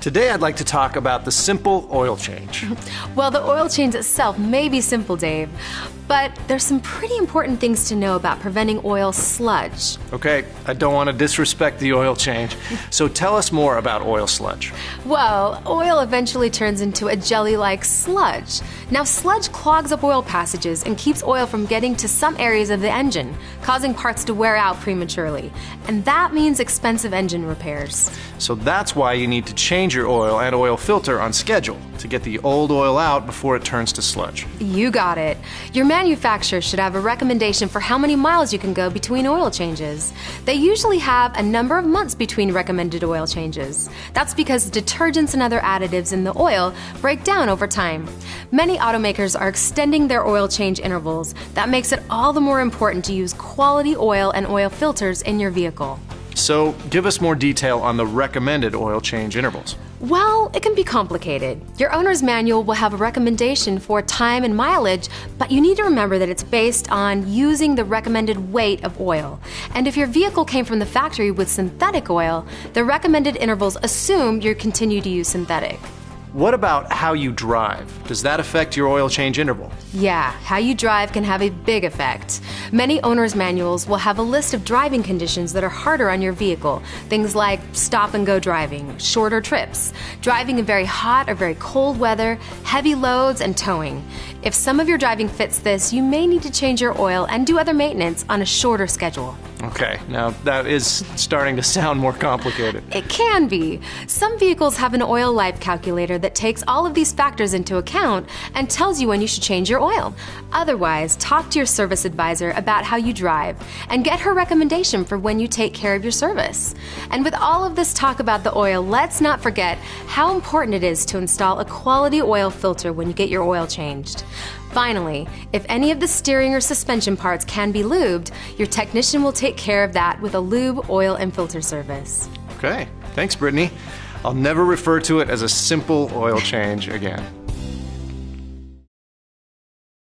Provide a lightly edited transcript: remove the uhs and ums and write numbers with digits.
Today I'd like to talk about the simple oil change. Well, the oil change itself may be simple, Dave, but there's some pretty important things to know about preventing oil sludge. Okay, I don't want to disrespect the oil change, so tell us more about oil sludge. Well, oil eventually turns into a jelly-like sludge. Now, sludge clogs up oil passages and keeps oil from getting to some areas of the engine, causing parts to wear out prematurely. And that means expensive engine repairs. So that's why you need to change your oil and oil filter on schedule to get the old oil out before it turns to sludge. You got it. Your manufacturer should have a recommendation for how many miles you can go between oil changes. They usually have a number of months between recommended oil changes. That's because detergents and other additives in the oil break down over time. Many automakers are extending their oil change intervals. That makes it all the more important to use quality oil and oil filters in your vehicle. So give us more detail on the recommended oil change intervals. Well, it can be complicated. Your owner's manual will have a recommendation for time and mileage, but you need to remember that it's based on using the recommended weight of oil. And if your vehicle came from the factory with synthetic oil, the recommended intervals assume you continue to use synthetic. What about how you drive? Does that affect your oil change interval? Yeah, how you drive can have a big effect. Many owner's manuals will have a list of driving conditions that are harder on your vehicle. Things like stop and go driving, shorter trips, driving in very hot or very cold weather, heavy loads, and towing. If some of your driving fits this, you may need to change your oil and do other maintenance on a shorter schedule. Okay, now that is starting to sound more complicated. It can be. Some vehicles have an oil life calculator that takes all of these factors into account and tells you when you should change your oil. Otherwise, talk to your service advisor about how you drive and get her recommendation for when you take care of your service. And with all of this talk about the oil, let's not forget how important it is to install a quality oil filter when you get your oil changed. Finally, if any of the steering or suspension parts can be lubed, your technician will take care of that with a lube, oil, and filter service. Okay, thanks, Brittany. I'll never refer to it as a simple oil change again.